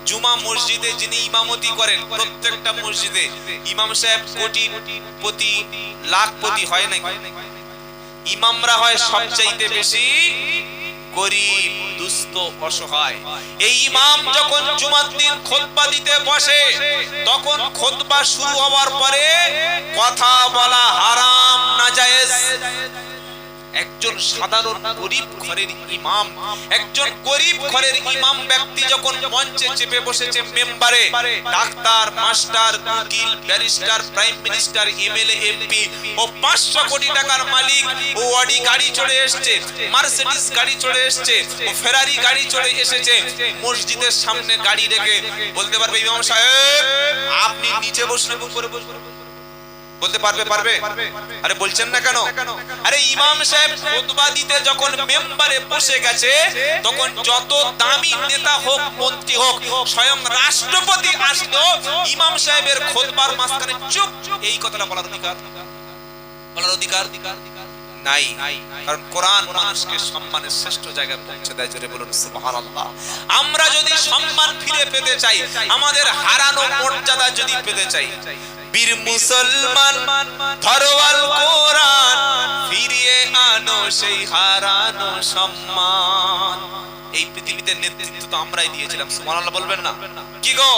জুমা মসজিদে যিনি ইমামতি করেন, প্রত্যেকটা মসজিদে ইমাম সাহেব কোটিপতি লাখপতি হয় না, ইমামরা হয় সবচাইতে বেশি গরিব দুস্থ অসহায়। এই ইমাম যখন জুমার দিন খুতবা দিতে বসে, তখন খুতবা শুরু হওয়ার পরে কথা বলা হারাম নাজায়েজ। একজন সাধারণ গরিব ঘরের ইমাম, একজন গরিব ঘরের ইমাম ব্যক্তি যখন মঞ্চে চেপে বসেছে মেম্বারে, ডাক্তার, মাস্টার, উকিল, barrister, prime minister, MLA, MP ও 500 কোটি টাকার মালিক, ও অডি গাড়ি চলে এসেছে, মার্সিডিজ গাড়ি চলে এসেছে, ও ফেরারি গাড়ি চলে এসেছে, মসজিদের সামনে গাড়ি রেখে বলতে পারবে ইমাম সাহেব আপনি নিচে বসলে উপরে বসবেন? বলতে পারবে? আরে বলছেন না কেন? আরে ইমাম সাহেব খুতবা দিতে যখন মেম্বারে বসে গেছে, তখন যত দামি নেতা হোক, মন্ত্রী হোক, স্বয়ং রাষ্ট্রপতি আসলো, ইমাম সাহেবের খুতবার মাঝখানে চুপ, এই কথাটা বলার অধিকার নাই। কারণ কোরআন মানুষকে সম্মানের শ্রেষ্ঠ জায়গায় পৌঁছে দেয়। জোরে বলুন সুবহানাল্লাহ। আমরা যদি সম্মান ফিরে পেতে চাই, আমাদের হারানো মর্যাদা যদি পেতে চাই, বীর মুসলমান ধরওয়াল কোরআন, ফিরিয়ে আনো সেই হারানো সম্মান। এই পৃথিবীতে নেতৃত্ব তো আমরাই দিয়েছিলাম, সুবহানাল্লাহ বলবেন না? কি গো,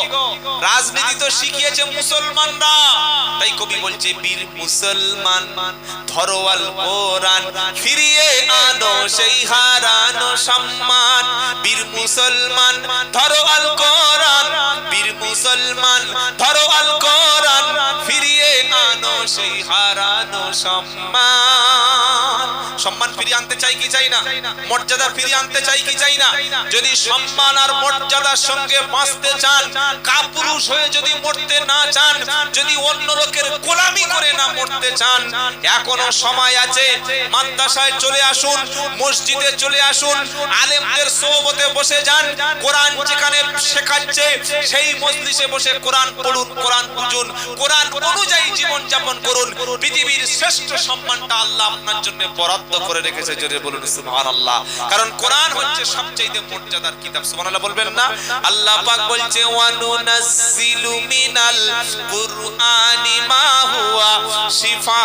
রাজনীতি তো শিখিয়েছে মুসলমানরা। তাই কবি বলছে বীর মুসলমান ধরওয়াল কোরআন, ফিরিয়ে আনো সেই হারানো সম্মান। বীর মুসলমান ধরওয়াল কোরআন, বীর মুসলমান ধরওয়াল কোরআন, ফিরিয়ে আনো সেই হারানো সম্মান। সম্মান ফিরিয়ে আনতে চাই কি চাই না? মর্যাদা ফিরিয়ে আনতে চাই কি চাই না? যদি সম্মান আর মর্যাদার সঙ্গে বাঁচতে চান, কাপুরুষ হয়ে যদি মরতে না চান, যদি অন্য লোকের গোলামি করে না মরতে চান, এখনো সময় আছে। মাদ্রাসায় চলে আসুন, মসজিদে চলে আসুন, আলেমদের সোহবতে বসে যান, কোরআন যেখানে শেখাচ্ছে সেই মজলিসে বসে কোরআন পড়ুন, কোরআন বুঝুন, কোরআন অনুযায়ী জীবন যাপন করুন। পৃথিবীর শ্রেষ্ঠ সম্মানটা আল্লাহ আপনার জন্য বরাদ্দ করে রেখেছে। জোরে বলুন সুবহানাল্লাহ। কারণ কোরআন হচ্ছে সবচেয়ে মর্যাদার কিতাব। সুবহানাল্লাহ বলবেন না? আল্লাহ পাক বলছে ওয়া নুনাজ্জিলু মিনাল কুরআনি মা হুয়া শিফা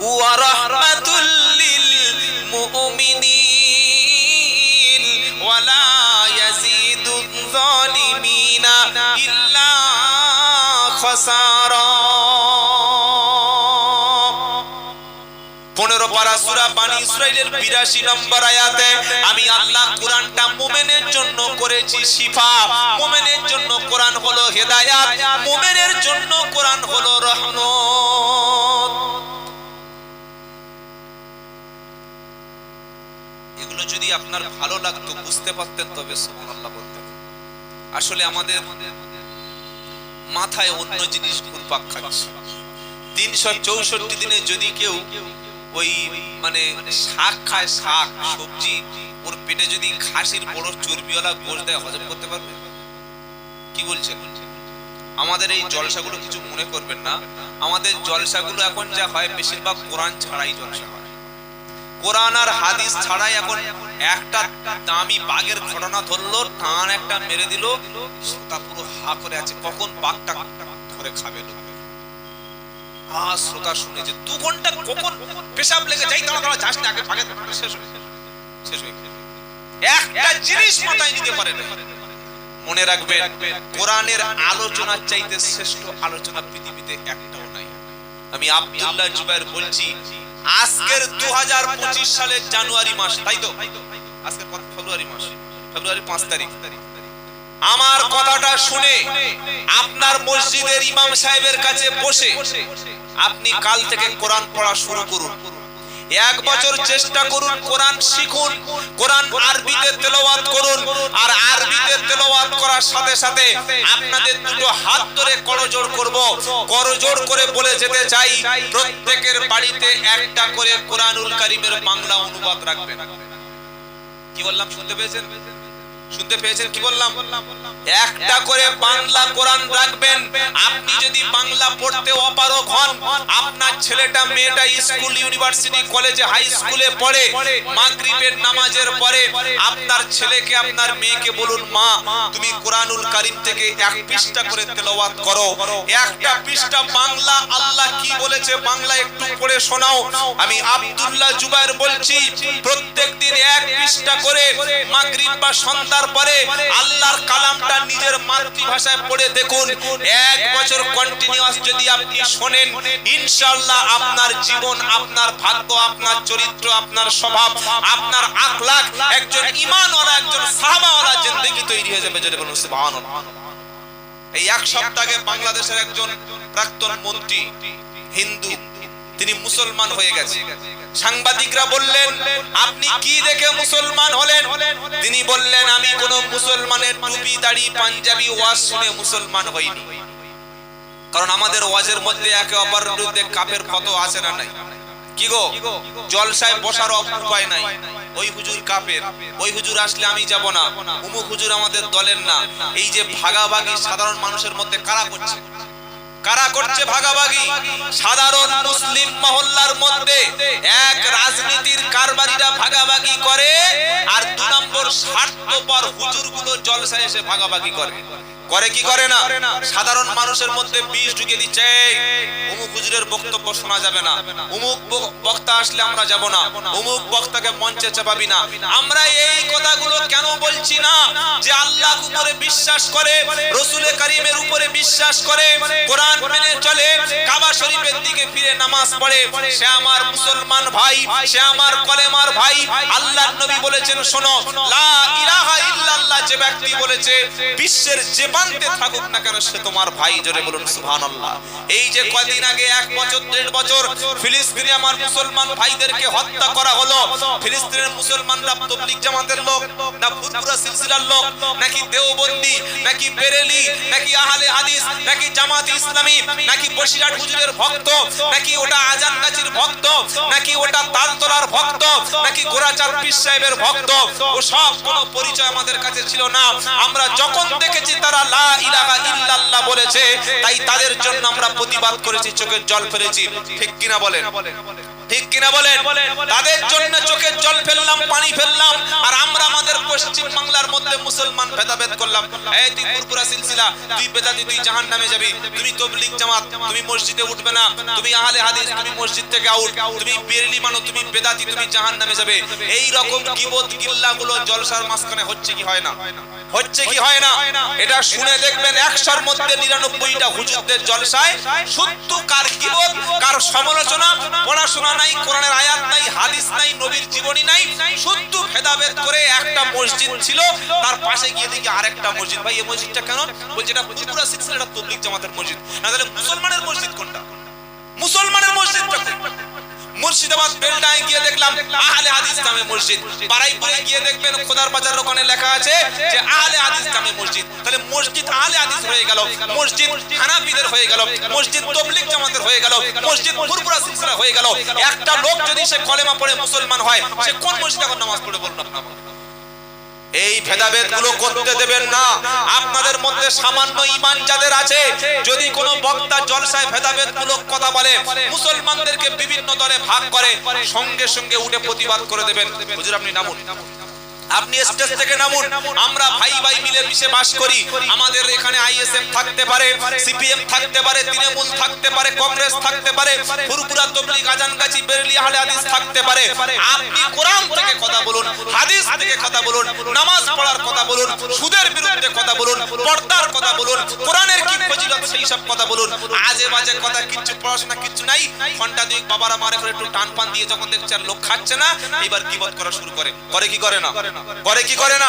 ওয়া রাহমাতুল লিল মুমিনিন ওয়া লা ইয়াজিদুয যালিমিনা ইল্লা খাসারা। 15 পারা সূরা বানী ইসরাঈলের 82 নম্বর আয়াতে আমি আল্লাহ কোরআনটা মুমিনের জন্য করেছি শিফা। মুমিনের জন্য কোরআন হলো হেদায়েত, মুমিনের জন্য কোরআন হলো রহমত। এগুলো যদি আপনার ভালো লাগতো, বুঝতে পারতেন, তবে সুবহানাল্লাহ বলতেন। আসলে আমাদের মাথায় অন্য জিনিস ঘুরপাক খাচ্ছে। 364 দিনে যদি কেউ ওই মানে শাক খায়, শাক সবজি, ওর পেটে যদি খাসির বড় চর্বিওয়ালা গোশ দেয়, হজম করতে পারবে? কি বলছেন? আমাদের এই জলসাগুলো কিছু মনে করবেন না, আমাদের জলসাগুলো এখন যা হয় বেশিরভাগ কোরআন ছাড়াই জলসা হয়। কোরআন আর হাদিস ছাড়াই এখন একটা দামি বাঘের ঘটনা ধরলো, টান একটা মেরে দিল, শ্রোতা পুরো হা করে আছে, কখন বাঘটা ধরে খাবে। শ্রোতা শুনে যে 2 ঘন্টা কখন পেশাব লেগে যাই, তাড়াতাড়ি যাস না, আগে ভাগে শেষ হয়ে একটা জিনিস মাথায় নিতে পারে না। মনে রাখবেন, কোরআনের আলোচনার চাইতে শ্রেষ্ঠ আলোচনা পৃথিবীতে একটাও নাই। আমি আব্দুল্লাহ জুবায়ের বলছি, আজকের 2025 সালের জানুয়ারি মাস, তাই তো? আজকের ফেব্রুয়ারি মাস, ফেব্রুয়ারি 5 তারিখ। আমার কথাটা শুনে আপনার মসজিদের ইমাম সাহেবের কাছে বসে আপনি কাল থেকে কোরআন পড়া শুরু করুন। 1 বছর চেষ্টা করুন, কোরআন শিখুন, কোরআন আরবিতে তেলাওয়াত করুন। আর আরবিতে তেলাওয়াত করার সাথে সাথে আপনাদের দুটো হাত ধরে করজোড় করব, করজোড় করে বলে যেতে চাই, প্রত্যেকের বাড়িতে একটা করে কোরআনুল কারীমের বাংলা অনুবাদ রাখবেন। কি বললাম শুনতে পেয়েছেন? শুনতে পেয়েছেন কি বললাম? একটা করে বাংলা কোরআন রাখবেন। আপনি যদি বাংলা পড়তে অপারগ হন, আপনার ছেলেটা মেয়েটা স্কুল ইউনিভার্সিটি কলেজে হাই স্কুলে পড়ে, মাগরিবের নামাজের পরে আপনার ছেলেকে আপনার মেয়েকে বলুন, মা তুমি কোরআনুল কারীম থেকে এক পৃষ্ঠা করে তেলাওয়াত করো, একটা পৃষ্ঠা বাংলা আল্লাহ কি বলেছে বাংলা একটু পড়ে শোনাও। আমি আব্দুল্লাহ জুবায়ের বলছি, প্রত্যেকদিন এক পৃষ্ঠা করে মাগরিব বা সন্ধ্যার পরে আল্লাহর কালামটা নিজের মাতৃভাষায় পড়ে দেখুন। এক বছর কন্টিনিউয়াস যদি আপনি শোনেন, ইনশাআল্লাহ আপনার জীবন, আপনার ভাগ্য, আপনার চরিত্র, আপনার স্বভাব, আপনার আখলাক একজন ঈমানওয়ালা, একজন সাহাবাওয়ালা জিন্দেগি তৈরি হয়ে যাবে। যেটা বলুন সুবহানাল্লাহ। এই এক সপ্তাহ আগে বাংলাদেশের একজন প্রাক্তন মন্ত্রী, হিন্দু, তিনি মুসলমান হয়ে গেছে। সাংবাদিকরা বললেন, আপনি কি দেখে মুসলমান হলেন? তিনি বললেন, আমি কোন মুসলমানের টুপি দাড়ি পাঞ্জাবি ওয়াজ শুনে মুসলমান হইনি। কারণ আমাদের ওয়াজের মধ্যে একে অপরের বিরুদ্ধে কাফের ফটো আছে না নাই? কি গো, জলসায় বসার উপায় নাই, ওই হুজুর কাফের, ওই হুজুর আসলে আমি যাব না, অমুক হুজুর আমাদের দলের না। এই যে ভাগাভাগি সাধারণ মানুষের মধ্যে কারা করছে? কারা করছে ভাগাভাগি? সাধারণ মুসলিম মহল্লার মধ্যে এক রাজনীতির কারবারিরা ভাগাভাগি করে, আর 2 নম্বর স্বার্থপর হুজুরগুলো জলসায় এসে ভাগাভাগি করে। করে কি করে না? সাধারণ মানুষের মধ্যে বিষ ঢুকে দিচ্ছে, অমুক হুজুরের বক্তব্য শোনা যাবে না, অমুক বক্তা আসলে আমরা যাব না, অমুক বক্তাকে মঞ্চে চাপাবি না। আমরা এই কথাগুলো কেন বলছি না? যে আল্লাহর উপরে বিশ্বাস করে, রাসূল কারীমের উপরে বিশ্বাস করে, কোরআন মেনে চলে, কাবা শরীফের দিকে ফিরে নামাজ পড়ে, সে আমার মুসলমান ভাই, সে আমার কলেমার ভাই। আল্লাহর নবী বলেছেন, শোনো, লা ইলাহা ইল্লাল্লাহ যে ব্যক্তি বলেছে, বিশ্বের যে প্রান্তে থাকুক না কেন সে তোমার ভাই। জোরে বলুন সুবহানাল্লাহ। এই যে কয়দিন আগে 1 বছর 1.5 বছর ফিলিস্তিনে আমার মুসলমান ভাইদেরকে হত্যা করা হলো, ফিলিস্তিনের মুসলমানরা তাবলীগ জামাতের লোক না ফুরফুরা সিলসিলার লোক, নাকি দেওবন্দি, নাকি বেরেলি, নাকি আহলে হাদিস, নাকি জামাত ইসলামী, নাকি বসিরহাট হুজুরের ভক্ত, নাকি ওটা আজান গাছির ভক্ত, নাকি ওটা তালতলার ভক্ত, নাকি গোরাচাঁদ পীর সাহেবের ভক্ত, ও সব কোনো পরিচয় আমাদের কাছে ছিল না। আমরা যখন দেখেছি তারা লা ইলাহা ইল্লাল্লাহ বলেছে, তাই তাদের জন্য আমরা প্রতিবাদ করেছি, চোখের জল ফেলেছি। ঠিক কিনা বলেন? ঠিক কিনা বলেন? তাদের জন্য চোখের জল ফেললাম, পানি ফেললাম, আর আমরা আমাদের পশ্চিম বাংলার মধ্যে মুসলমান ভেদাভেদ করলাম। এই তুই ফুরফুরা সিলসিলা, তুই বেদাতি, তুই জাহান্নামে যাবি, তুমি তাবলীগ জামাত, তুমি মসজিদে উঠবে না, তুমি আহলে হাদিস, তুমি মসজিদ থেকে আউট, তুমি বেরেলি মানো, তুমি বেদাতি, তুমি জাহান্নামে যাবে। এই রকম গীবত গিল্লাগুলো জলসার মাঝখানে হচ্ছে কি হয় না? হচ্ছে কি হয় না? এটা শুনে দেখবেন 100-র মধ্যে 99টা হুজুরদের জলসায় শুধু কার গীবত, কার সমালোচনা, পড়াশোনা নাই, কোরআনের আয়াত নাই, হাদিস নাই, নবীর জীবনী নাই, শুধু ভেদাভেদ করে। একটা মসজিদ ছিল, তার পাশে গিয়ে দেখি আরেকটা মসজিদ। ভাই এই মসজিদটা কেন? বলছে এটা ফুরফুরা সিলসিলা, এটা তাবলীগ জামাতের মসজিদ। না তাহলে মুসলমানের মসজিদ কোনটা? মুসলমানের মসজিদটা কোনটা? মুর্শিদাবাদ বেলডায় গিয়ে দেখলাম আহলে হাদিস নামে মসজিদ, বারাইপুরে গিয়ে দেখবেন খোদার বাজার ওখানে লেখা আছে যে আহলে হাদিস নামে মসজিদ। তাহলে মসজিদ আহলে হাদিস হয়ে গেল, মসজিদ হানাফিদের হয়ে গেল, মসজিদ তাবলীগ জামাতের হয়ে গেল, মসজিদ ফুরফুরা সিলসিলা হয়ে গেল। একটা লোক যদি সে কলেমা পড়ে মুসলমান হয়, সে কোন মসজিদে এখন নামাজ পড়ে বলুন আপনারা? এই ভেদাভেদ গুলো করতে দেবেন না। আপনাদের মধ্যে সামান্য ঈমান যাদের আছে, যদি কোনো বক্তা জলসায় ভেদাভেদ মূলক কথা বলে, মুসলমানদেরকে বিভিন্ন দলে ভাগ করে, সঙ্গে সঙ্গে উঠে প্রতিবাদ করে দেবেন। হুজুর আপনি নামুন, আপনি স্টেজ থেকে নামুন, আমরা ভাই ভাই মিলে মিশে বাস করি। আমাদের এখানে আইএসএম থাকতে পারে, সিপিএম থাকতে পারে, তৃণমূল থাকতে পারে, কংগ্রেস থাকতে পারে, ফুরফুরা তাবলীগ আজানগাছি বেরেলি আহলে হাদিস থাকতে পারে। আপনি কোরআন থেকে কথা বলুন, হাদিস থেকে কথা বলুন, নামাজ পড়ার কথা বলুন, সুদের বিরুদ্ধে কথা বলুন, পর্দার কথা বলুন, কোরআনের কি ফজিলত সেই সব কথা বলুন। আজে বাজে কথা, কিচ্ছু পড়াশোনা কিচ্ছু নাই, ঘন্টা দুই বাবারা মারে করে একটু টান পান দিয়ে যখন দেখছে আর লোক খাচ্ছে না, এবার গীবত করা শুরু করে। করে কি করে না? করে কি করে না?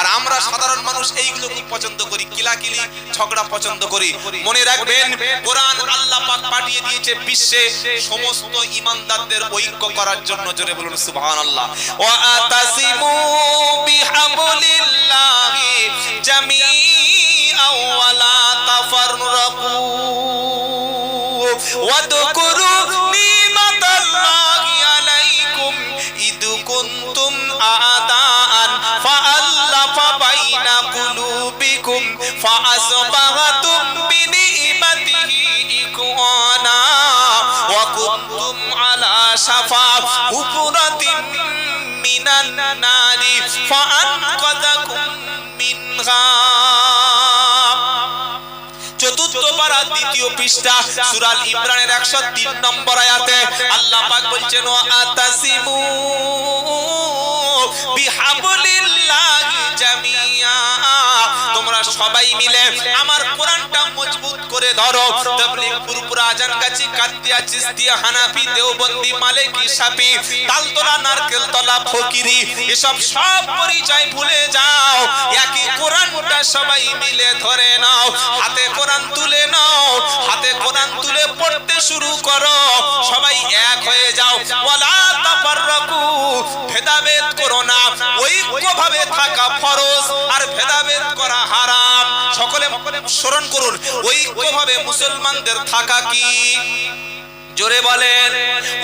আর আমরা সাধারণ মানুষ এইগুলো খুব পছন্দ করি, কিলাকিলি ঝগড়া পছন্দ করি। মনে রাখবেন, কোরআন আল্লাহ পাক পাঠিয়ে দিয়েছে বিশ্বে সমস্ত ঈমানদারদের ঐক্য করার জন্য। জোরে বলুন সুবহানাল্লাহ। ওয়া আতাসিমু বিহাবলিল্লাহি জামিআন ওয়া লা তাফাররাকু ওয়াদকুরু নিমাতাল্লাহি আলাইকুম ইদ কুনতুম আদাআন ফাআল্লাফা فأصبحتم بنعمته إخوانا وكنتم على شفا حفرة من النار فأنقذكم منها চতুর্থ পারা দ্বিতীয় পৃষ্ঠা সূরা আল ইমরানের 103 নম্বর আয়াতে আল্লাহ পাক বলছেন ওয়া আতাসিমু বিহাবলিল্লাহি জামিয়া তোমরা সবাই মিলে আমার কোরআনটা মজবুত করে ধরো তাবলীগ পুরপুরা আজান গাছি কাতিয়া চিশতিয়া হানাফি দেওবন্দি মালিকি শাফি তালতলা নারকেলতলা ফকিরি এসব সব পরিচয় ভুলে যাও একই কোরআনটা সবাই মিলে ধরে নাও হাতে কোরআন তুলে নাও হাতে কোরআন তুলে পড়তে শুরু করো সবাই এক হয়ে যাও ওয়ালা তাফাররাকু ভেদাভেদ করো না ঐক্যভাবে থাকা ফরজ আর ভেদাভেদ করা হারাম সকলে স্মরণ করুন ঐক্যভাবে মুসলমানদের থাকা কি জোরে বলেন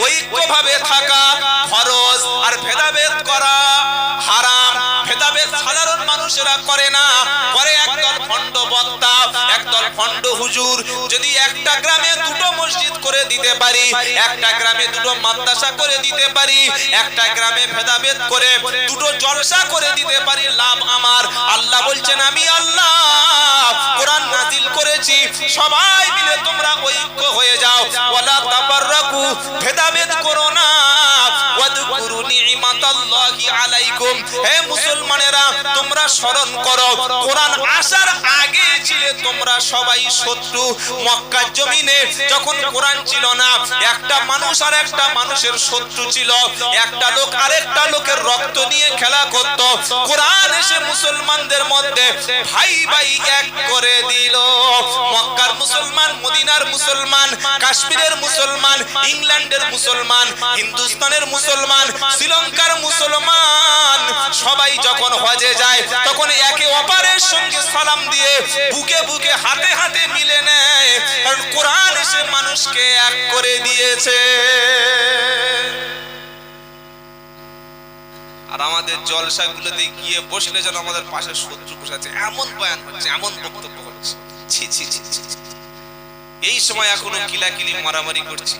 ঐক্যভাবে থাকা ফরজ আর ভেদাভেদ করা হারাম ভেদাভেদ সাধারণ মানুষেরা করে না করে একদল ভণ্ড বক্তা একদল ভণ্ড হুজুর যদি একটা গ্রামে দুটো মসজিদ করে দিতে পারি একটা গ্রামে দুটো মাদ্রাসা করে দিতে পারি একটা গ্রামে ভেদাভেদ করে দুটো জলসা করে দিতে পারি লাভ আমার আল্লাহ বলছেন আমি আল্লাহ কোরআন নাযিল করেছি সবাই মিলে তোমরা ঐক্য হয়ে যাও ওয়ালা তাফাররাকু ভেদাভেদ করো না ওয়াযকুরু নি'মাতাল্লাহি আলাইকুম হে মুসলমানেরা তোমরা স্মরণ করো কোরআন আসার আগে ছিলে তোমরা সবাই শত্রু মক্কার জমিনে যখন কোরআন ছিল না একটা মানুষ আর একটা মানুষের শত্রু ছিল একটা লোক আরেকটা লোকের রক্ত নিয়ে খেলা করত কোরআন এসে মুসলমানদের মধ্যে ভাই ভাই এক করে দিল মক্কার মুসলমান মদিনার মুসলমান কাশ্মীরের মুসলমান ইংল্যান্ডের মুসলমান হিন্দুস্তানের মুসলমান শ্রীলঙ্কার মুসলমান সবাই যখন হজে যায় তখন একে অপরের সঙ্গে সালাম দিয়ে বুকে বুকে হাতে হাতে মিলে নেয় কারণ কোরআন এসে মানুষকে এক করে দিয়েছে আর আমাদের জলসাগুলোতে গিয়ে বসলে যেন আমাদের পাশে শত্রু বসে আছে এমন বয়ান হচ্ছে এমন বক্তব্য হচ্ছে ছি ছি ছি ছি এই সময় এখনো কিলাকিলি মারামারি করছি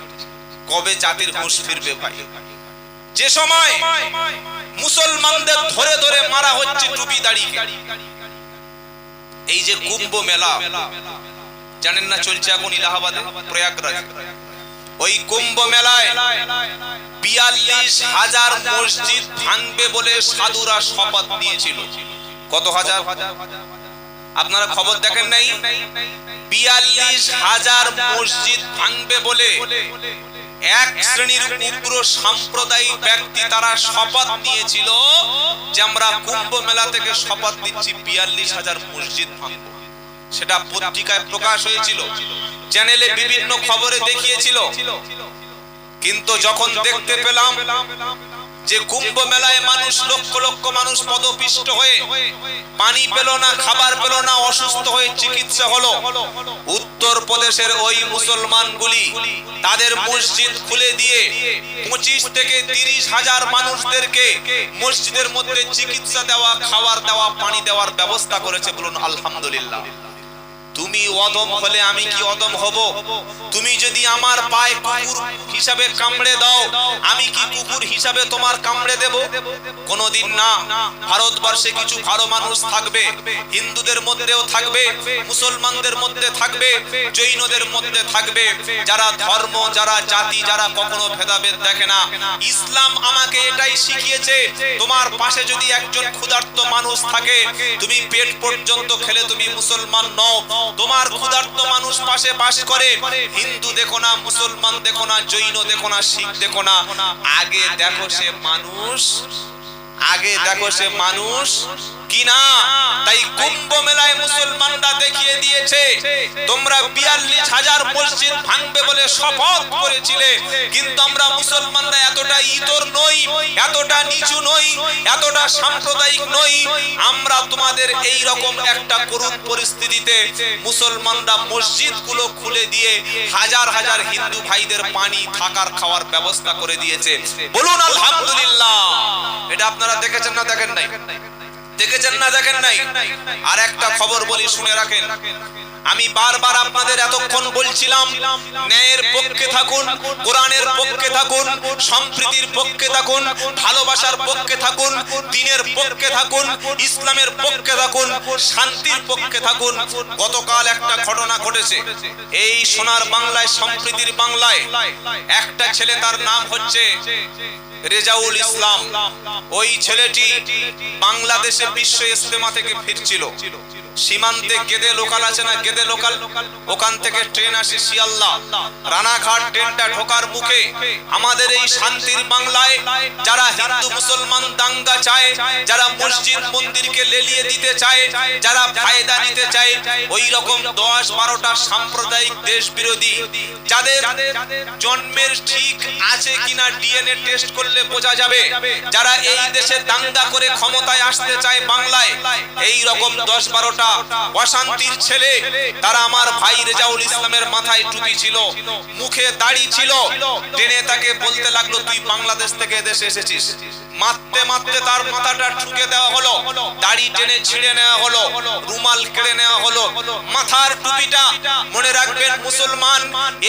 কবে জাতির হুঁশ ফিরবে ভাই যে সময় মুসলমানদের ধরে ধরে মারা হচ্ছে টুপি দাড়িকে এই যে কুম্ভ মেলা জানেন না চলছে এখন ইলাহাবাদে প্রয়াগরাজে ওই কুম্ভ মেলায় ৪২,০০০ মসজিদ ভাঙবে বলে সাধুরা শপথ নিয়েছিল কত হাজার আপনারা খবর দেখেন নাই ৪২,০০০ মসজিদ ভাঙবে বলে এক শ্রেণীর উগ্র সাম্প্রদায়িক ব্যক্তি তারা শপথ নিয়েছিল যে আমরা কুম্ভ মেলা থেকে শপথ নিচ্ছি ৪২,০০০ মসজিদ ভাঙব সেটা পত্রিকায় প্রকাশ হয়েছিল চ্যানেলে বিভিন্ন খবরে দেখিয়েছিল কিন্তু যখন দেখতে পেলাম যে কুম্ভ মেলায় মানুষ লক্ষ লক্ষ মানুষ পদপিষ্ট হয়ে পানি পেল না খাবার পেল না অসুস্থ হয়ে চিকিৎসা হলো উত্তর প্রদেশের ওই মুসলমানগুলি তাদের মসজিদ খুলে দিয়ে ২৫ থেকে ৩০,০০০ মানুষদেরকে মসজিদের মধ্যে চিকিৎসা দেওয়া খাবার দেওয়া পানি দেওয়ার ব্যবস্থা করেছে বলুন আলহামদুলিল্লাহ তুমি অদম হলে আমি কি অদম হব তুমি যদি আমার পায়ে কুকুর হিসাবে কামড়ে দাও আমি কি কুকুর হিসাবে তোমার কামড়ে দেব কোনোদিন না ভারতবর্ষে কিছু ভালো মানুষ থাকবে হিন্দুদের মধ্যেও থাকবে মুসলমানদের মধ্যে থাকবে জৈনদের মধ্যে থাকবে যারা ধর্ম যারা জাতি যারা কখনো ভেদাভেদ দেখে না ইসলাম আমাকে এটাই শিখিয়েছে তোমার পাশে যদি একজন ক্ষুধার্ত মানুষ থাকে তুমি পেট পর্যন্ত খেলে তুমি মুসলমান নও তোমার ক্ষুধার্ত মানুষ পাশে বাস করে হিন্দু দেখো না মুসলমান দেখো না জৈন দেখো না শিখ দেখো না আগে দেখো সে মানুষ আগে দেখো সে মানুষ কিনা তাই কুম্ভ মেলায় মুসলমানরা দেখিয়ে দিয়েছে তোমরা ৪২,০০০ মসজিদ ভাঙবে বলে শপথ করেছিলে কিন্তু আমরা মুসলমানরা এতটা ইতর নই এতটা নিচু নই এতটা সাম্প্রদায়িক নই আমরা তোমাদের এই রকম একটা করুণ পরিস্থিতিতে মুসলমানরা মসজিদগুলো খুলে দিয়ে হাজার হাজার হিন্দু ভাইদের পানি থাকার খাওয়ার ব্যবস্থা করে দিয়েছে বলুন আলহামদুলিল্লাহ এটা আপনারা দেখেছেন না দেখেন নাই দেখেছেন না দেখেন নাই? আর একটা খবর বলি, শুনে রাখেন। আমি বারবার আপনাদের এতক্ষণ বলছিলাম ন্যায়ের পক্ষে থাকুন, কোরআনের পক্ষে থাকুন, সম্প্রীতির পক্ষে থাকুন, ভালোবাসার পক্ষে থাকুন, দ্বীনের পক্ষে থাকুন, ইসলামের পক্ষে থাকুন, শান্তির পক্ষে থাকুন। গতকাল একটা ঘটনা ঘটেছে এই সোনার বাংলায়, সম্প্রীতির বাংলায়। একটা ছেলে, তার নাম হচ্ছে রেজাউল ইসলাম। ওই ছেলেটি বাংলাদেশে বিশ্ব ইজতেমা থেকে ফিরছিল। সীমান্তে গেদে লোকাল আছে না, গেদে লোকাল, ওখান থেকে ট্রেন আসে শিয়ালদা। রানাঘাট ট্রেনটা ঢোকার মুখে আমাদের এই শান্তির বাংলায় যারা হিন্দু মুসলমান দাঙ্গা চায়, যারা মসজিদ মন্দিরকে লেলিয়ে দিতে চায়, যারা ফায়দা নিতে চায়, ওই রকম 10-12টা সাম্প্রদায়িক দেশ বিরোধী, যাদের জন্মের ঠিক আছে কিনা ডিএনএ টেস্ট করলে বোঝা যাবে, যারা এই দেশে দাঙ্গা করে ক্ষমতায় আসতে চায় বাংলায়, এই রকম 10-12টা অশান্তির ছেলে, তারা আমার ভাই রেজাউল ইসলামের মাথায় টুপি ছিল, মুখে দাড়ি ছিল। টেনে তাকে বলতে লাগলো, তুই বাংলাদেশ থেকে দেশে এসেছিস। মারতে মারতে তার মাথাটা ঠুকে দেওয়া হলো, দাড়ি টেনে ছিঁড়ে নেওয়া হলো, রুমাল কেড়ে নেওয়া হলো। মাথার টুপিটা মনে রাখবেন মুসলমান,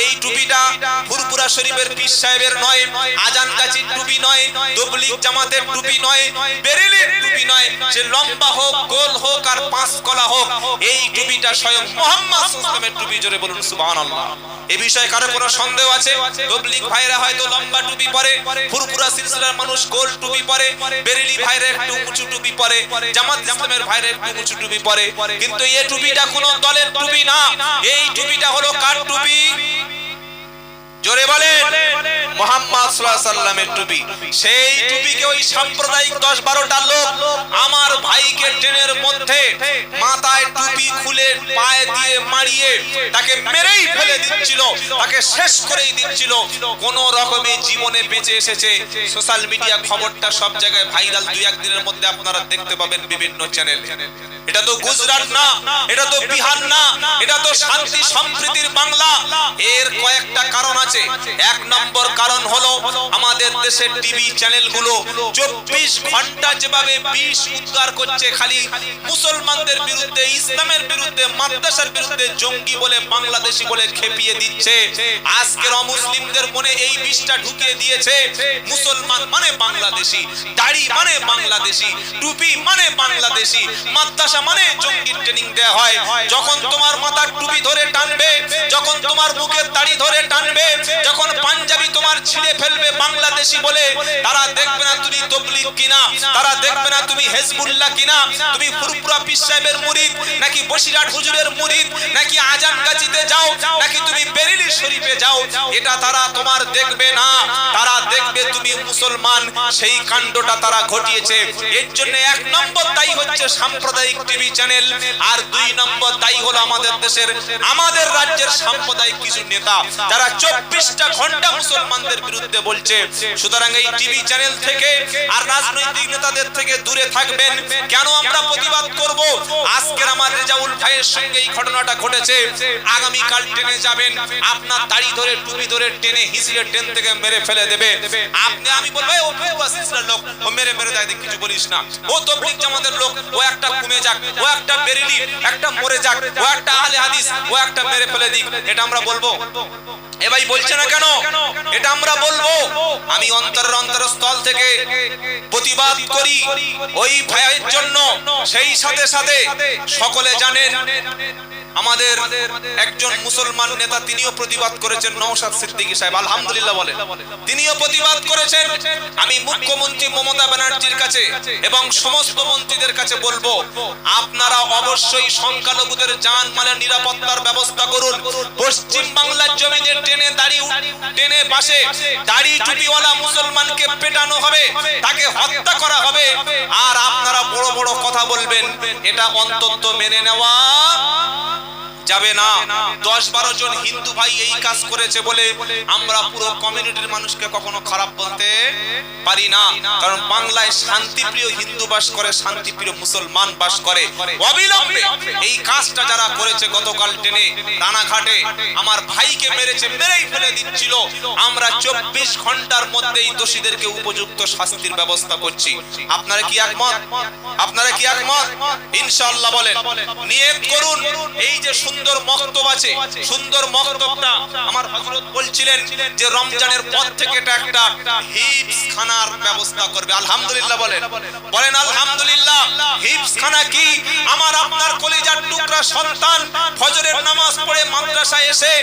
এই টুপিটা ফুরফুরা শরীফের পীর সাহেবের নয়, আজান গাছির টুপি নয়, তবলিগ জামাতের টুপি নয়, বেরেলির টুপি নয়। সে লম্বা হোক, গোল হোক আর 5 কলা হোক, এই টুপিটা স্বয়ং মুহাম্মদ সাল্লাল্লাহু আলাইহি ওয়াসাল্লামের টুপি। জোরে বলুন সুবহানাল্লাহ। এই বিষয়ে কারো কোনো সন্দেহ আছে? তবলিগ ভাইরা হয়তো লম্বা টুপি পরে, ফুরফুরা সিলসিলার মানুষ গোল টুপি পরে, বেরেলি ভাইরা একটু উঁচু টুপি পরে, জামাত ইসলামের ভাইরা একটু উঁচু টুপি পরে। কিন্তু এই টুপিটা কোনো দলের টুপি না, এই টুপিটা হলো কার টুপি? জোরে বলেন, মুহাম্মদ সাল্লাল্লাহু আলাইহি ওয়াসাল্লামের টুপি। সেই টুপিকে ওই সাম্প্রদায়িক 10-12টা লোক আমার ভাইকে ট্রেনের মধ্যে মাথায় টুপি খুলে পায়ে দিয়ে মারিয়ে তাকে মেরেই ফেলে দিচ্ছিল, তাকে শেষ করেই দিচ্ছিল। কোন রকমে জীবনে বেঁচে এসেছে। সোশ্যাল মিডিয়া খবরটা সব জায়গায় ভাইরাল, 2-1 দিনের মধ্যে আপনারা দেখতে পাবেন বিভিন্ন চ্যানেলে। এটা তো গুজরাট না, এটা তো বিহার না, এটা তো শান্তি সম্প্রীতির বাংলা। এর কয়েকটা কারণ আছে। 1 নম্বর কারণ হলো আমাদের দেশের টিভি চ্যানেলগুলো 24 ঘন্টা যেভাবে বিষ উদ্গার করছে, খালি মুসলমানদের বিরুদ্ধে, ইসলামের বিরুদ্ধে, মাদ্রাসার বিরুদ্ধে, জঙ্গি বলে, বাংলাদেশি বলে খেপিয়ে দিচ্ছে। আজকের অমুসলিমদের মনে এই বিষটা ঢুকিয়ে দিয়েছে, মুসলমান মানে বাংলাদেশি, দাড়ি মানে বাংলাদেশি, টুপি মানে বাংলাদেশি, মাদ্রাসা মানে জঙ্গি ট্রেনিং দেয়া হয়। যখন তোমার মাথার টুপি ধরে টানবে, যখন তোমার মুখের দাড়ি ধরে টানবে, যখন পাঞ্জাবি তোমার ছিঁড়ে ফেলবে বাংলাদেশি বলে, তারা দেখবে না তুমি তবলিগ কিনা, তারা দেখবে না তুমি হিজবুল্লাহ কিনা, তুমি ফুরফুরা পীর সাহেবের মুরিদ নাকি বসিরহাট হুজুরের মুরিদ, নাকি আজান গাছিতে যাও, নাকি তুমি বেরেলি শরীফে যাও, এটা তারা তোমার দেখবে না। তারা দেখবে তুমি মুসলমান। সেই কাণ্ডটা তারা ঘটিয়েছে। এর জন্য 1 নম্বর দায়ী হচ্ছে সাম্প্রদায়িক টিভি চ্যানেল, আর 2 নম্বর দায়ী হলো আমাদের দেশের, আমাদের রাজ্যের সাম্প্রদায়িক কিছু নেতা, যারা 24টা ঘন্টা মুসলমানদের বিরুদ্ধে বলছে। সুতরাং এই টিভি চ্যানেল থেকে আর রাজনৈতিক নেতাদের থেকে দূরে থাকবেন। কেন আমরা প্রতিবাদ করব? আজকের আমার রেজাউল ভাইয়ের সঙ্গে এই ঘটনাটা ঘটেছে। আগামী কাল ট্রেনে যাবেন, আপনার দাড়ি ধরে টুপি ধরে টেনে হিসিয়ে ট্রেন থেকে মেরে ফেলে দেবে। আমি বলবো ও ফুরফুরা সিলসিলার লোক, ও মেরে দেয়, কিছু বলিস না। ও তবলিগ জামাতের লোক, ও একটা কমে যাক, ও একটা বেরেলি, একটা মরে যাক, ও একটা আহলে হাদিস, ও একটা মেরে ফেলে দিক, এটা আমরা বলবো? এ ভাই বলছে না কেন? এটা আমরা বলবো। আমি অন্তরস্থল থেকে প্রতিবাদ করি ওই ভাইয়ের জন্য। সেই সাথে সাথে সকলে জানেন আমাদের একজন মুসলমান নেতা, তিনিও প্রতিবাদ করেছেন, নওশাদ সিদ্দিকী সাহেব, আলহামদুলিল্লাহ বলেন, তিনিও প্রতিবাদ করেছেন। আমি মুখ্যমন্ত্রী মমতা ব্যানার্জির কাছে এবং সমস্ত মন্ত্রীদের কাছে বলবো, আপনারা অবশ্যই সংখ্যালঘুদের জানমালের নিরাপত্তার ব্যবস্থা করুন। পশ্চিম বাংলার জমিনে টেনে বাসে দাড়ি টুপিওয়ালা মুসলমানকে পেটানো হবে, তাকে হত্যা করা হবে, আর আপনারা বড় বড় কথা বলবেন, এটা অন্তত মেনে নেওয়া যাবে না। 10-12 জন হিন্দু ভাই এই কাজ করেছে বলে আমরা পুরো কমিউনিটির মানুষকে কখনো খারাপ বলতে পারি না। কারণ বাংলায় শান্তিপ্রিয় হিন্দু বাস করে, শান্তিপ্রিয় মুসলমান বাস করে। অবিলম্বে এই কাজটা যারা করেছে, গতকাল ট্রেনে রানাঘাটে আমার ভাইকে মেরেছে, মেরেই ফেলে দিচ্ছিল, আমরা 24 ঘন্টার মধ্যেই দোষীদেরকে উপযুক্ত শাস্তির ব্যবস্থা করছি। আপনারা কি একমত? আপনারা কি কি একমত? ইনশাআল্লাহ বলেন। নিয়ত করুন, এই যে সুন্দর মক্তব আছে, সুন্দর মক্তবটা আমার হযরত বলছিলেন যে রমজানের পর থেকে এটা একটা হিফজ খানার ব্যবস্থা করবে। আলহামদুলিল্লাহ বলেন, বলেন আলহামদুলিল্লাহ। হিফজ খানা কি? আমার আপনার কলিজার টুকরা সন্তান ফজরের নামাজ পড়ে মাদ্রাসায় এসে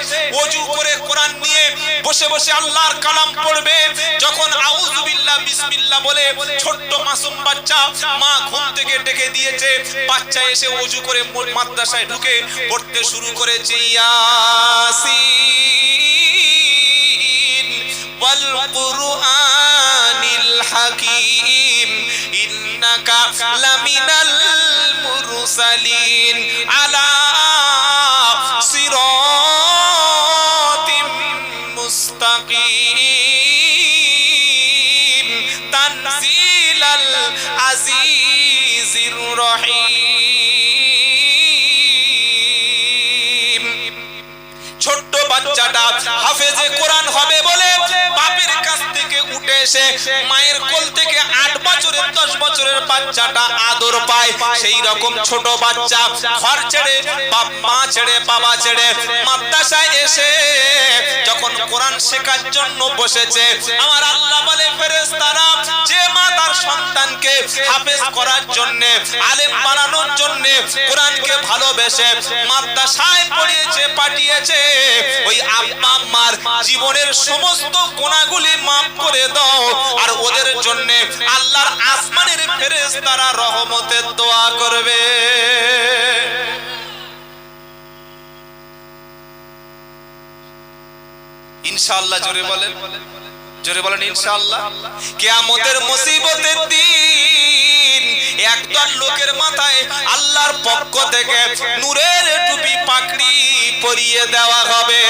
ওযু করে কোরআন নিয়ে বসে বসে আল্লাহর কালাম পড়বে। যখন আউযু বিল্লাহ বিসমিল্লাহ বলে ছোট্ট মাসুম বাচ্চা, মা ঘুম থেকে ডেকে দিয়েছে, বাচ্চা এসে ওযু করে মাদ্রাসায় ঢুকে পড়তে শুরু করেছে ইয়াসিন ওয়াল কুরআনিল হাকীম ইন্নাকা লামিনাল মুরসালিন আলা সিরাতিম মুস্তাকিম তানজিলাল আজিজির রহিম। ছোট্ট বাচ্চাটা হাফেজে কোরআন হবে বলে বাপের কাছ থেকে উঠে এসে মায়ের কোল থেকে 8 বছরের 10 বছরের বাচ্চাটা আদর পায়। সেই রকম ছোট বাচ্চা ঘর ছেড়ে, মা ছেড়ে, বাবা ছেড়ে মাদ্রাসায় এসে যখন কোরআন শেখার জন্য বসেছে, আমার আল্লাহ বলে ফেরেশতারা, যে মা তার সন্তানকে হাফেজ করার জন্য, আলেম বানানোর জন্য কোরআনকে ভালোবেসে মাদ্রাসায় পড়িয়েছে, পাঠিয়েছে, ওই আব্বা আম্মার জীবনের সমস্ত গুনাহগুলি মাফ করে দাও, আর ওদের জন্য আল্লাহর আসমানের ফেরেশতারা রহমতের দোয়া করবে। ইনশাআল্লাহ জোরে বলেন, জোরে বলেন ইনশাআল্লাহ। কিয়ামতের মুসিবতের দিন একদল লোকের মাথায় আল্লাহর পক্ষ থেকে নূরের টুপি পাকড়ি পরিয়ে দেওয়া হবে।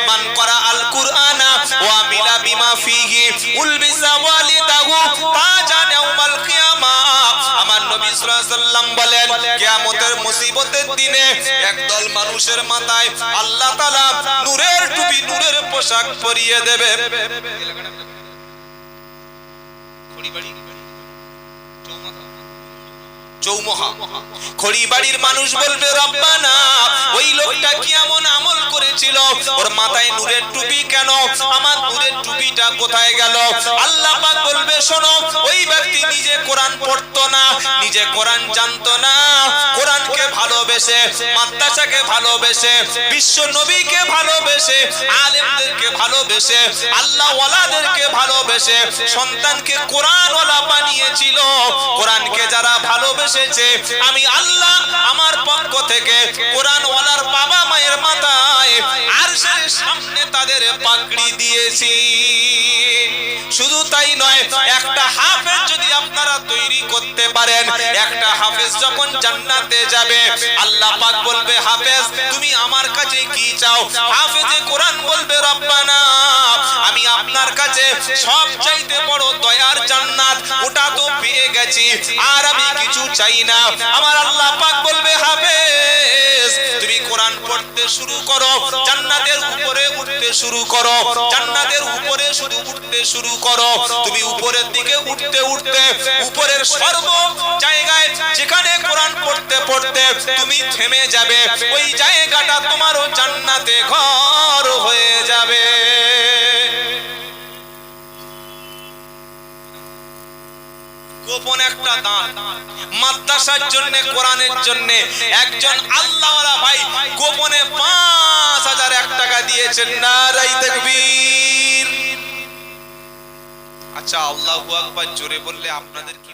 মান করা আল কুরআনা ওয়া মিলা বিমা ফিহি উলবিসা ওয়ালিদাহু তাজান ইয়াউমাল কিয়ামাহ। আমার নবী সাল্লাল্লাহু আলাইহি সাল্লাম বলেন, কিয়ামতের মুসিবতের দিনে একদল মানুষের মাথায় আল্লাহ তাআলা নূরের টুপি, নূরের পোশাক পরিয়ে দেবে। চৌমুহা খড়িবাড়ির মানুষ বলবে, রব্বানা, ওই লোকটা কি এমন আমল করেছিল, ওর মাথায় নূরের টুপি কেন, আমার নূরের টুপিটা কোথায় গেল? আল্লাহ পাক বলবে, শোনো, ওই ব্যক্তি নিজে কোরআন পড়তো না, নিজে কোরআন জানতো না, কোরআনকে ভালোবেসে, মাদ্রাসাকে ভালোবেসে, বিশ্ব নবীকে ভালোবেসে, আলেমদেরকে ভালোবেসে, আল্লাহ ওয়ালাদেরকে ভালোবেসে সন্তানকে কোরআনওয়ালা বানিয়েছিল। কোরআনকে যারা ভালোবেসে, আমি আল্লাহ আমার পক্ষ থেকে কোরআনওয়ালার বাবা মায়ের মাথায় আরশের সামনে তাদের পাগড়ি দিয়েছি। শুধু তাই নয়, একটা হাফেজ যদি আপনারা তৈরি করতে পারেন, একটা হাফেজ যখন জান্নাতে যাবে, আল্লাহ পাক বলবে, হাফেজ তুমি আমার কাছে কি চাও? হাফেজে কোরআন বলবে, রব্বানা, আমি আপনার কাছে সব চাইতে বড় দয়ার জান্নাত, ওটা তো পেয়ে গেছি, আর আমি কিছু চাই না। আমার আল্লাহ পাক বলবে, হাফেজ তুমি কোরআন পড়তে শুরু করো, জান্নাতের উপরে উঠতে শুরু করো, জান্নাতের উপরে শুধু উঠতে শুরু করো। তুমি উপরের দিকে উঠতে উঠতে উপরের সর্ব জায়গায় যেখানে কোরআন পড়তে পড়তে তুমি থেমে যাবে, ওই জায়গাটা তোমারও জান্নাতে ঘর হয়ে যাবে। গোপন একটা দান মাদ্রাসার জন্য, কোরআনের জন্য একজন আল্লাহওয়ালা ভাই গোপনে 5001 টাকা দিয়েছেন। নারায়ে তাকবীর। আচ্ছা, আল্লাহু আকবার জোরে বললে আপনাদের কি